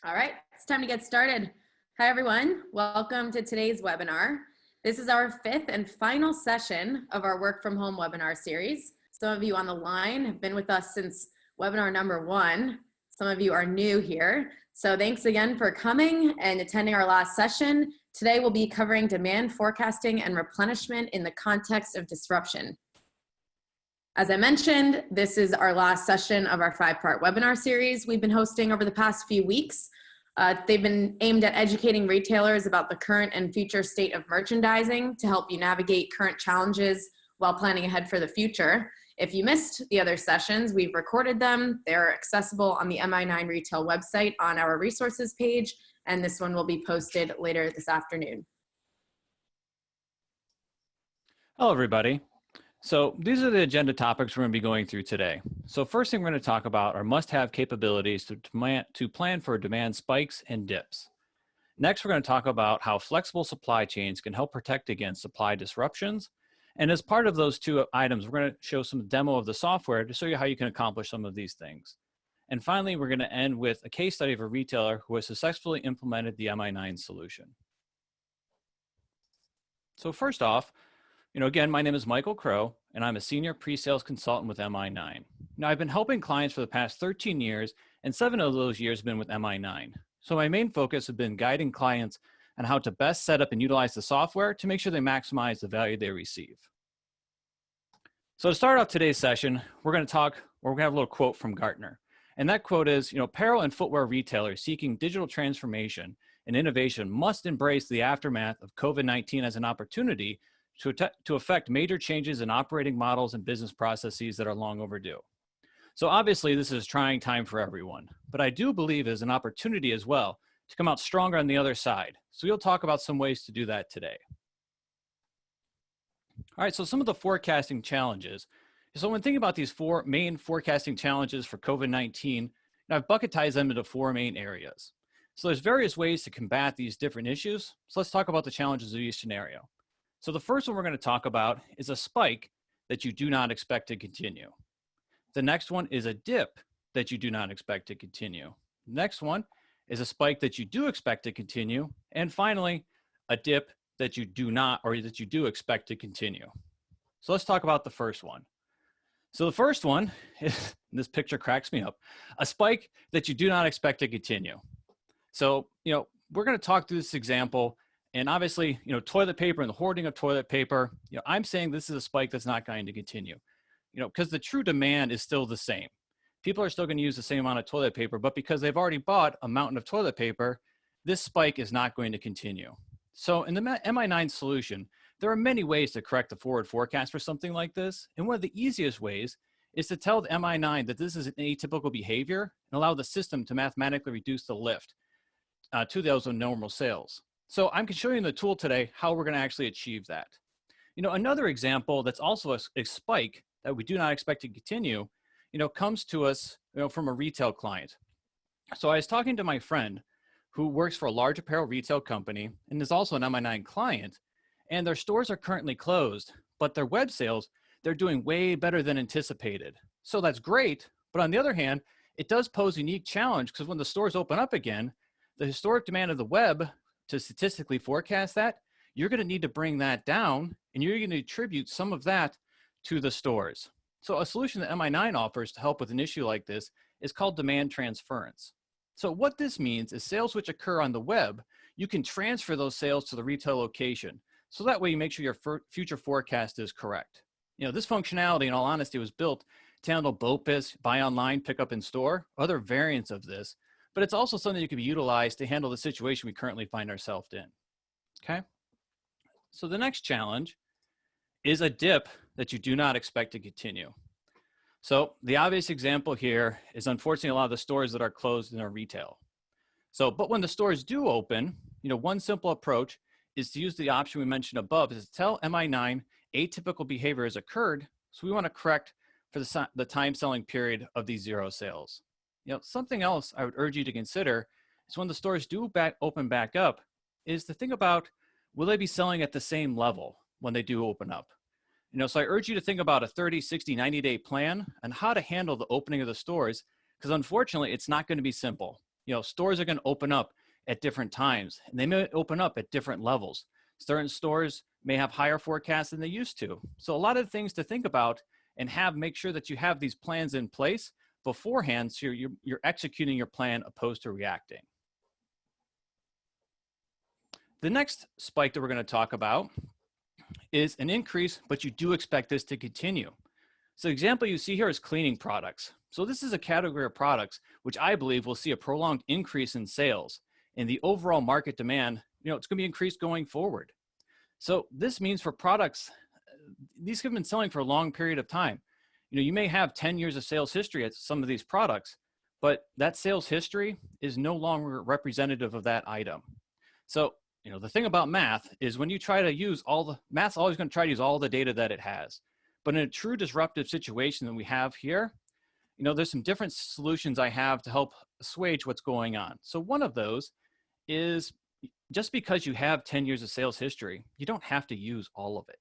All right, it's time to get started. Hi, everyone. Welcome to today's webinar. This is our fifth and final session of our work from home webinar series. Some of you on the line have been with us since webinar number 1. Some of you are new here. So thanks again for coming and attending our last session. Today we'll be covering demand forecasting and replenishment in the context of disruption. As I mentioned, this is our last session of our 5-part webinar series we've been hosting over the past few weeks. They've been aimed at educating retailers about the current and future state of merchandising to help you navigate current challenges while planning ahead for the future. If you missed the other sessions, we've recorded them. They're accessible on the MI9 Retail website on our resources page, and this one will be posted later this afternoon. Hello, everybody. So these are the agenda topics we're going to be going through today. So first thing we're going to talk about are must-have capabilities to plan for demand spikes and dips. Next, we're going to talk about how flexible supply chains can help protect against supply disruptions. And as part of those two items, we're going to show some demo of the software to show you how you can accomplish some of these things. And finally, we're going to end with a case study of a retailer who has successfully implemented the MI9 solution. So first off, again, my name is Michael Crow, and I'm a senior pre-sales consultant with MI9. Now, I've been helping clients for the past 13 years, and 7 of those years have been with MI9. So my main focus has been guiding clients on how to best set up and utilize the software to make sure they maximize the value they receive. So to start off today's session, we're going to have a little quote from Gartner. And that quote is, apparel and footwear retailers seeking digital transformation and innovation must embrace the aftermath of COVID-19 as an opportunity to affect major changes in operating models and business processes that are long overdue. So obviously this is a trying time for everyone, but I do believe there's an opportunity as well to come out stronger on the other side. So we'll talk about some ways to do that today. All right, so some of the forecasting challenges. So when thinking about these 4 main forecasting challenges for COVID-19, I've bucketized them into 4 main areas. So there's various ways to combat these different issues. So let's talk about the challenges of each scenario. So the first one we're going to talk about is a spike that you do not expect to continue. The next one is a dip that you do not expect to continue. The next one is a spike that you do expect to continue. And finally, a dip that you do not, or that you do expect to continue. So let's talk about the first one. So the first one is, this picture cracks me up, a spike that you do not expect to continue. So, we're going to talk through this example. And obviously, toilet paper and the hoarding of toilet paper, I'm saying this is a spike that's not going to continue, because the true demand is still the same. People are still going to use the same amount of toilet paper, but because they've already bought a mountain of toilet paper, this spike is not going to continue. So in the MI9 solution, there are many ways to correct the forward forecast for something like this. And one of the easiest ways is to tell the MI9 that this is an atypical behavior and allow the system to mathematically reduce the lift to those normal sales. So I'm showing you in the tool today how we're going to actually achieve that. Another example that's also a spike that we do not expect to continue, comes to us, from a retail client. So I was talking to my friend who works for a large apparel retail company and is also an MI9 client, and their stores are currently closed, but their web sales, they're doing way better than anticipated. So that's great, but on the other hand, it does pose a unique challenge because when the stores open up again, the historic demand of the web to statistically forecast that, you're going to need to bring that down, and you're going to attribute some of that to the stores. So a solution that MI9 offers to help with an issue like this is called demand transference. So what this means is sales which occur on the web, you can transfer those sales to the retail location. So that way you make sure your future forecast is correct. This functionality, in all honesty, was built to handle BOPIS, buy online, pick up in store, other variants of this, but it's also something that can be utilized to handle the situation we currently find ourselves in, okay? So the next challenge is a dip that you do not expect to continue. So the obvious example here is unfortunately a lot of the stores that are closed in our retail. So, but when the stores do open, one simple approach is to use the option we mentioned above, is to tell MI9 atypical behavior has occurred, so we want to correct for the time selling period of these 0 sales. Something else I would urge you to consider is when the stores do open back up, is to think about, will they be selling at the same level when they do open up? So I urge you to think about a 30, 60, 90-day plan on how to handle the opening of the stores, because unfortunately, it's not going to be simple. Stores are going to open up at different times, and they may open up at different levels. Certain stores may have higher forecasts than they used to. So a lot of things to think about and make sure that you have these plans in place beforehand, so you're executing your plan opposed to reacting. The next spike that we're going to talk about is an increase, but you do expect this to continue. So the example you see here is cleaning products. So this is a category of products which I believe will see a prolonged increase in sales, and the overall market demand, it's going to be increased going forward. So this means for products, these have been selling for a long period of time. You may have 10 years of sales history at some of these products, but that sales history is no longer representative of that item. So, the thing about math is when you try to use math's always going to try to use all the data that it has. But in a true disruptive situation that we have here, there's some different solutions I have to help assuage what's going on. So one of those is, just because you have 10 years of sales history, you don't have to use all of it.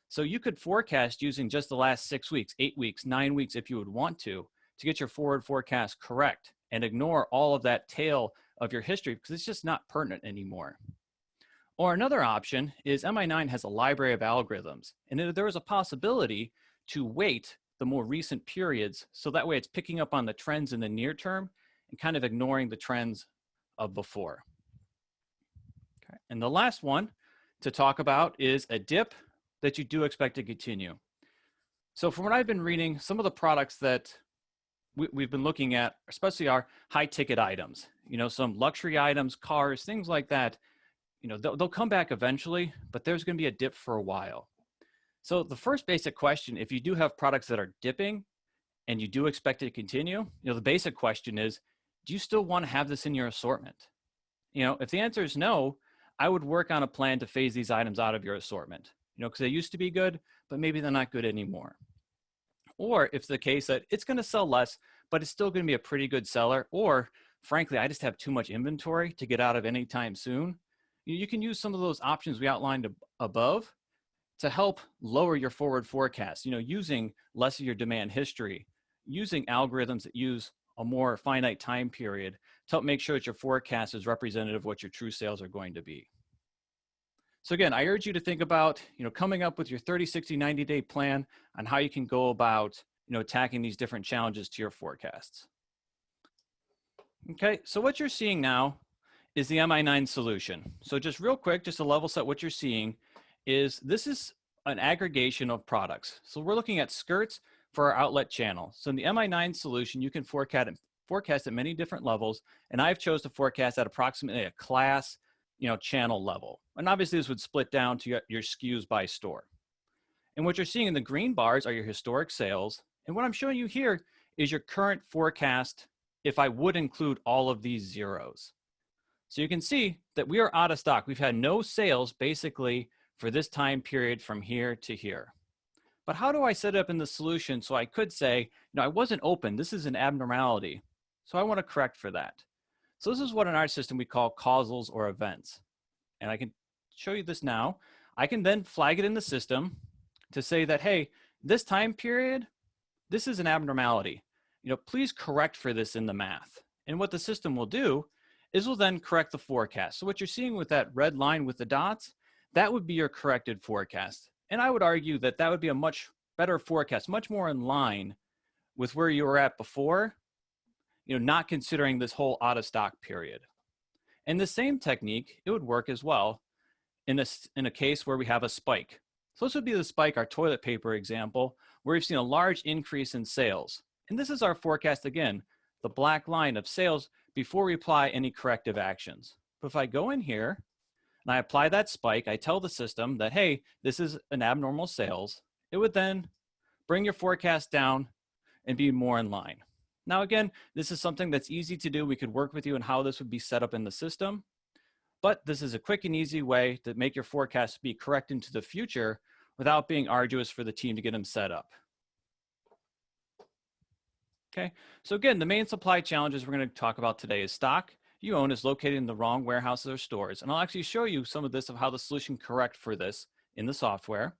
So you could forecast using just the last 6 weeks, 8 weeks, 9 weeks if you would want to get your forward forecast correct and ignore all of that tail of your history because it's just not pertinent anymore. Or another option is MI9 has a library of algorithms, and there is a possibility to weight the more recent periods so that way it's picking up on the trends in the near term and kind of ignoring the trends of before. Okay. And the last one to talk about is a dip that you do expect to continue. So from what I've been reading, some of the products that we've been looking at, especially our high ticket items, some luxury items, cars, things like that, they'll come back eventually, but there's going to be a dip for a while. So the first basic question, if you do have products that are dipping and you do expect it to continue, the basic question is, do you still want to have this in your assortment? If the answer is no, I would work on a plan to phase these items out of your assortment, because they used to be good, but maybe they're not good anymore. Or if it's the case that it's going to sell less, but it's still going to be a pretty good seller, or frankly, I just have too much inventory to get out of anytime soon, you can use some of those options we outlined above to help lower your forward forecast, using less of your demand history, using algorithms that use a more finite time period to help make sure that your forecast is representative of what your true sales are going to be. So again, I urge you to think about, coming up with your 30, 60, 90-day plan on how you can go about, attacking these different challenges to your forecasts. Okay, so what you're seeing now is the MI9 solution. So just real quick, just to level set what you're seeing is this is an aggregation of products. So we're looking at skirts for our outlet channel. So in the MI9 solution, you can forecast at many different levels, and I've chose to forecast at approximately a class, channel level. And obviously this would split down to your SKUs by store. And what you're seeing in the green bars are your historic sales. And what I'm showing you here is your current forecast if I would include all of these zeros. So you can see that we are out of stock. We've had no sales basically for this time period from here to here. But how do I set it up in the solution so I could say, I wasn't open. This is an abnormality. So I want to correct for that. So this is what in our system we call causals or events. And I can show you this now. I can then flag it in the system to say that, hey, this time period, this is an abnormality. Please correct for this in the math. And what the system will do is will then correct the forecast. So what you're seeing with that red line with the dots, that would be your corrected forecast. And I would argue that that would be a much better forecast, much more in line with where you were at before, not considering this whole out of stock period. And the same technique, it would work as well in a case where we have a spike. So this would be the spike, our toilet paper example, where we've seen a large increase in sales. And this is our forecast again, the black line of sales before we apply any corrective actions. But if I go in here and I apply that spike, I tell the system that, hey, this is an abnormal sales. It would then bring your forecast down and be more in line. Now, again, this is something that's easy to do. We could work with you on how this would be set up in the system, but this is a quick and easy way to make your forecast be correct into the future without being arduous for the team to get them set up. Okay, so again, the main supply challenges we're going to talk about today is stock you own is located in the wrong warehouses or stores. And I'll actually show you some of this of how the solution correct for this in the software.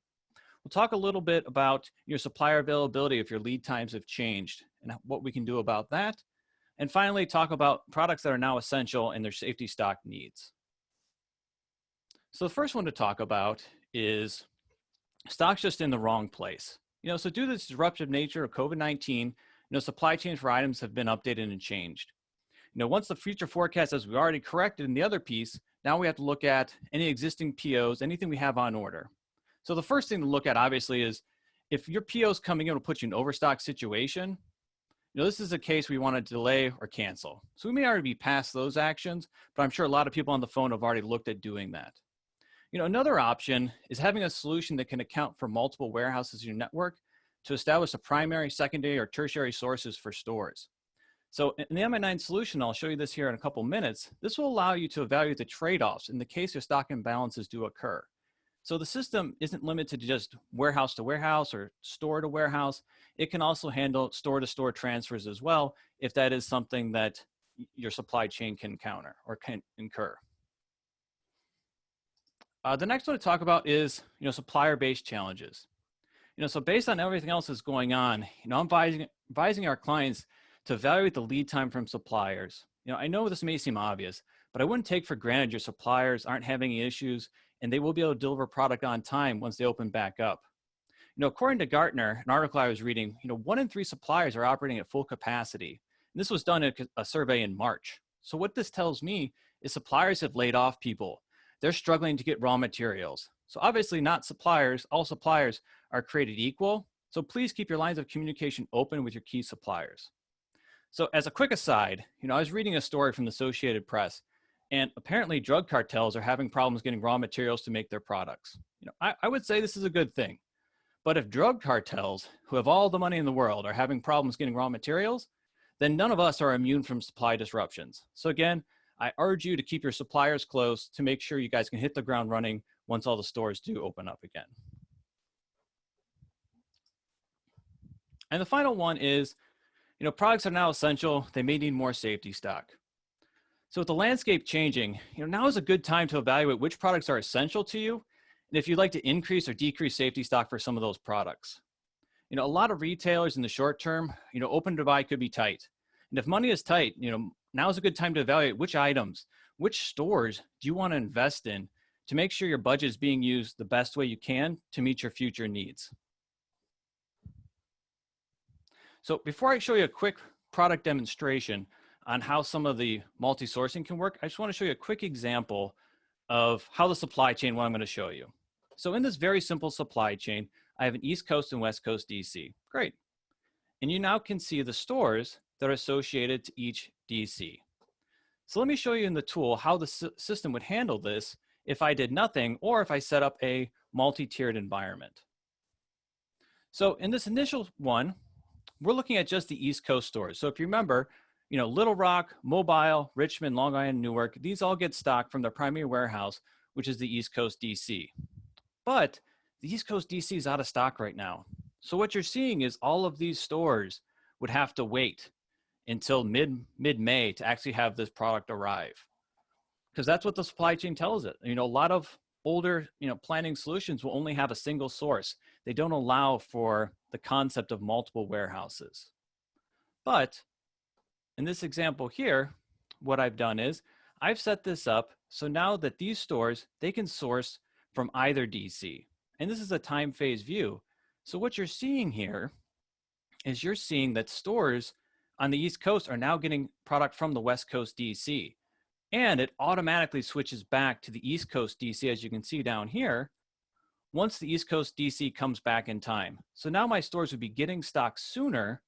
We'll talk a little bit about your supplier availability if your lead times have changed and what we can do about that. And finally, talk about products that are now essential and their safety stock needs. So the first one to talk about is stock's just in the wrong place. So due to the disruptive nature of COVID-19, supply chains for items have been updated and changed. Once the future forecast, as we already corrected in the other piece, now we have to look at any existing POs, anything we have on order. So the first thing to look at, obviously, is if your PO's coming in will put you in an overstock situation, this is a case we want to delay or cancel. So we may already be past those actions, but I'm sure a lot of people on the phone have already looked at doing that. Another option is having a solution that can account for multiple warehouses in your network to establish a primary, secondary, or tertiary sources for stores. So in the MI9 solution, I'll show you this here in a couple minutes, this will allow you to evaluate the trade-offs in the case your stock imbalances do occur. So the system isn't limited to just warehouse to warehouse or store to warehouse. It can also handle store to store transfers as well, if that is something that your supply chain can encounter or can incur. The next one to talk about is, supplier-based challenges. So based on everything else that's going on, I'm advising our clients to evaluate the lead time from suppliers. I know this may seem obvious, but I wouldn't take for granted your suppliers aren't having any issues and they will be able to deliver product on time once they open back up. According to Gartner, an article I was reading, 1 in 3 suppliers are operating at full capacity. And this was done in a survey in March. So what this tells me is suppliers have laid off people. They're struggling to get raw materials. So obviously not suppliers, all suppliers are created equal. So please keep your lines of communication open with your key suppliers. So as a quick aside, I was reading a story from the Associated Press, and apparently drug cartels are having problems getting raw materials to make their products. I would say this is a good thing. But if drug cartels, who have all the money in the world, are having problems getting raw materials, then none of us are immune from supply disruptions. So again, I urge you to keep your suppliers close to make sure you guys can hit the ground running once all the stores do open up again. And the final one is, products are now essential. They may need more safety stock. So with the landscape changing, now is a good time to evaluate which products are essential to you and if you'd like to increase or decrease safety stock for some of those products. A lot of retailers in the short term, open to buy could be tight. And if money is tight, now is a good time to evaluate which items, which stores do you want to invest in to make sure your budget is being used the best way you can to meet your future needs. So before I show you a quick product demonstration on how some of the multi-sourcing can work, I just want to show you a quick example of how the supply chain, what I'm going to show you. So in this very simple supply chain, I have an East Coast and West Coast DC. Great. And you now can see the stores that are associated to each DC. So let me show you in the tool how the system would handle this if I did nothing or if I set up a multi-tiered environment. So in this initial one, we're looking at just the East Coast stores. So if you remember, Little Rock, Mobile, Richmond, Long Island, Newark, these all get stock from their primary warehouse, which is the East Coast DC. But the East Coast DC is out of stock right now. So what you're seeing is all of these stores would have to wait until mid-May to actually have this product arrive. Because that's what the supply chain tells it. A lot of older, planning solutions will only have a single source. They don't allow for the concept of multiple warehouses. But in this example here, what I've done is I've set this up so now that these stores, they can source from either DC. And this is a time phase view. So what you're seeing here is you're seeing that stores on the East Coast are now getting product from the West Coast DC. And it automatically switches back to the East Coast DC, as you can see down here, once the East Coast DC comes back in time. So now my stores would be getting stock sooner,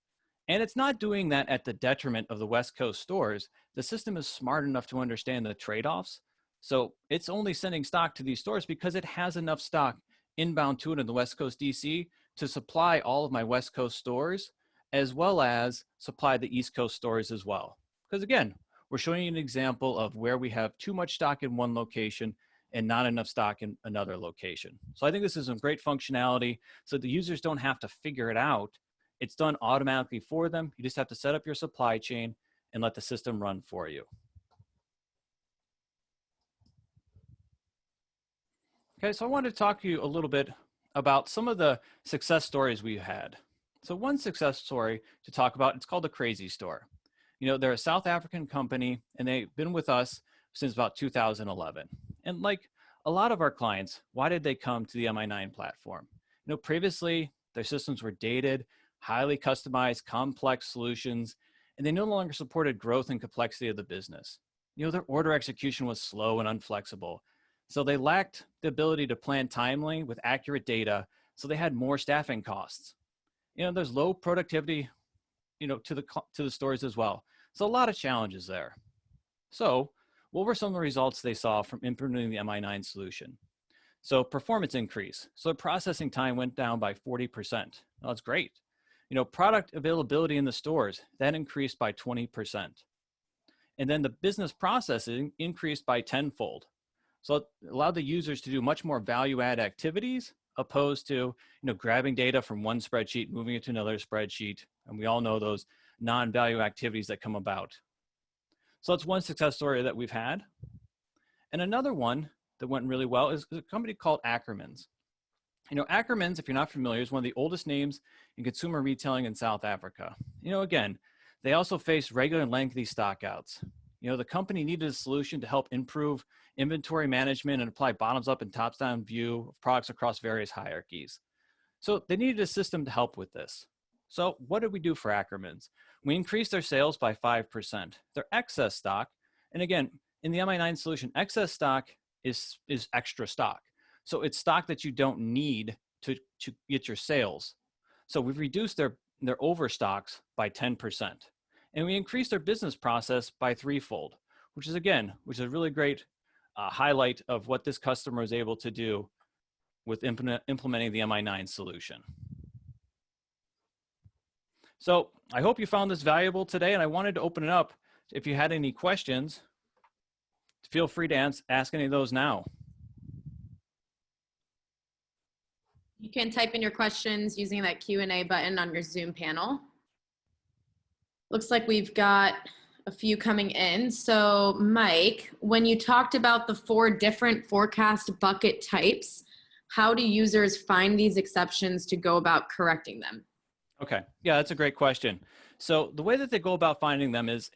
and it's not doing that at the detriment of the West Coast stores. The system is smart enough to understand the trade-offs. So it's only sending stock to these stores because it has enough stock inbound to it in the West Coast DC to supply all of my West Coast stores, as well as supply the East Coast stores as well. Because again, we're showing you an example of where we have too much stock in one location and not enough stock in another location. So I think this is some great functionality so the users don't have to figure it out. It's done automatically for them. You just have to set up your supply chain and let the system run for you. Okay, so I wanted to talk to you a little bit about some of the success stories we've had. So one success story to talk about, it's called the Crazy Store. They're a South African company, and they've been with us since about 2011. And like a lot of our clients, why did they come to the MI9 platform? Previously, their systems were dated, highly customized, complex solutions, and they no longer supported growth and complexity of the business. Their order execution was slow and unflexible. So they lacked the ability to plan timely with accurate data, so they had more staffing costs. There's low productivity, to the stores as well. So a lot of challenges there. So what were some of the results they saw from implementing the MI9 solution? So performance increase. So processing time went down by 40%. Well, that's great. Product availability in the stores, that increased by 20%. And then the business processing increased by tenfold. So it allowed the users to do much more value-add activities opposed to, grabbing data from one spreadsheet, moving it to another spreadsheet. And we all know those non-value activities that come about. So that's one success story that we've had. And another one that went really well is a company called Ackermans. Ackermans, if you're not familiar, is one of the oldest names in consumer retailing in South Africa. Again, they also face regular and lengthy stockouts. The company needed a solution to help improve inventory management and apply bottoms-up and tops-down view of products across various hierarchies. So they needed a system to help with this. So what did we do for Ackermans? We increased their sales by 5%. Their excess stock, and again, in the MI9 solution, excess stock is extra stock. So it's stock that you don't need to get your sales. So we've reduced their overstocks by 10%. And we increased their business process by threefold, which is a really great highlight of what this customer is able to do with implementing the MI9 solution. So I hope you found this valuable today, and I wanted to open it up. If you had any questions, feel free to ask any of those now. You can type in your questions using that Q&A button on your Zoom panel. Looks like we've got a few coming in. So Mike, when you talked about the 4 different forecast bucket types, how do users find these exceptions to go about correcting them? Okay, yeah, that's a great question. So the way that they go about finding them is,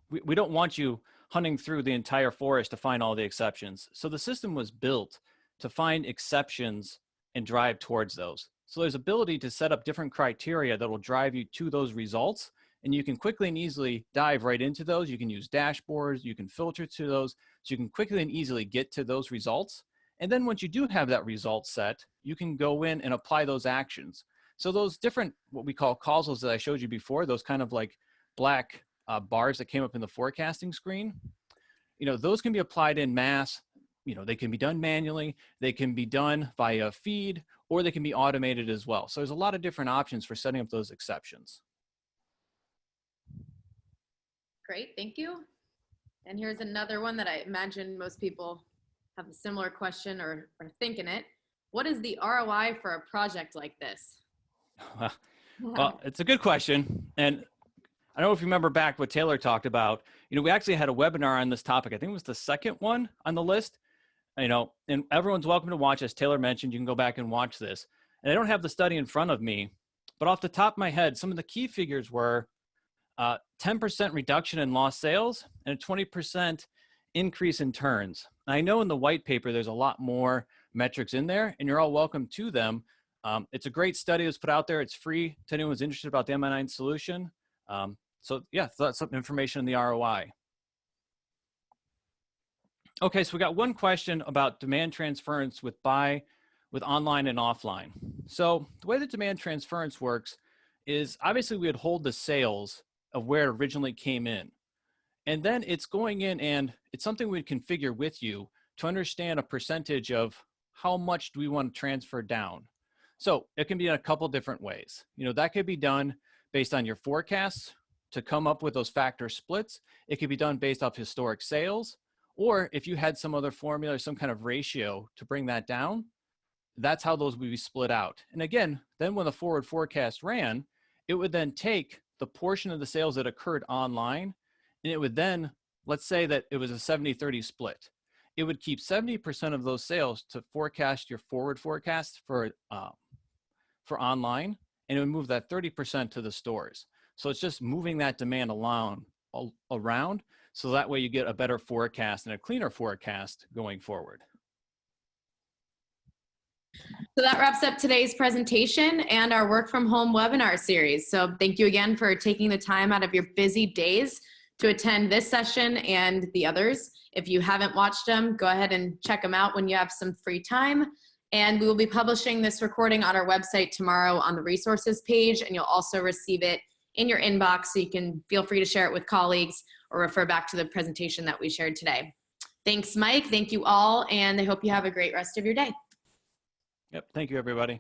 we don't want you hunting through the entire forest to find all the exceptions. So the system was built to find exceptions and drive towards those. So there's ability to set up different criteria that will drive you to those results. And you can quickly and easily dive right into those. You can use dashboards, you can filter to those, so you can quickly and easily get to those results. And then once you do have that result set, you can go in and apply those actions. So those different, what we call causals that I showed you before, those kind of like black bars that came up in the forecasting screen, those can be applied in mass. They can be done manually, they can be done via feed, or they can be automated as well. So there's a lot of different options for setting up those exceptions. Great, thank you. And here's another one that I imagine most people have a similar question or thinking it. What is the ROI for a project like this? Well, it's a good question. And I don't know if you remember back what Taylor talked about. We actually had a webinar on this topic. I think it was the second one on the list. And everyone's welcome to watch. As Taylor mentioned, you can go back and watch this. And I don't have the study in front of me, but off the top of my head, some of the key figures were 10% reduction in lost sales and a 20% increase in turns. I know in the white paper, there's a lot more metrics in there, and you're all welcome to them. It's a great study that's put out there. It's free to anyone who's interested about the MI9 solution. So yeah, that's some information in the ROI. Okay, so we got one question about demand transference with online and offline. So the way that demand transference works is obviously we would hold the sales of where it originally came in. And then it's going in and it's something we'd configure with you to understand a percentage of how much do we want to transfer down. So it can be in a couple different ways. That could be done based on your forecasts to come up with those factor splits. It could be done based off historic sales, or if you had some other formula or some kind of ratio to bring that down, that's how those would be split out. And again, then when the forward forecast ran, it would then take the portion of the sales that occurred online, and it would then, let's say that it was a 70-30 split. It would keep 70% of those sales to forecast your forward forecast for online, and it would move that 30% to the stores. So it's just moving that demand along around, so that way you get a better forecast and a cleaner forecast going forward. So that wraps up today's presentation and our work from home webinar series. So thank you again for taking the time out of your busy days to attend this session and the others. If you haven't watched them, go ahead and check them out when you have some free time. And we will be publishing this recording on our website tomorrow on the resources page, and you'll also receive it in your inbox, so you can feel free to share it with colleagues or refer back to the presentation that we shared today. Thanks, Mike. Thank you all, and I hope you have a great rest of your day. Yep. Thank you, everybody.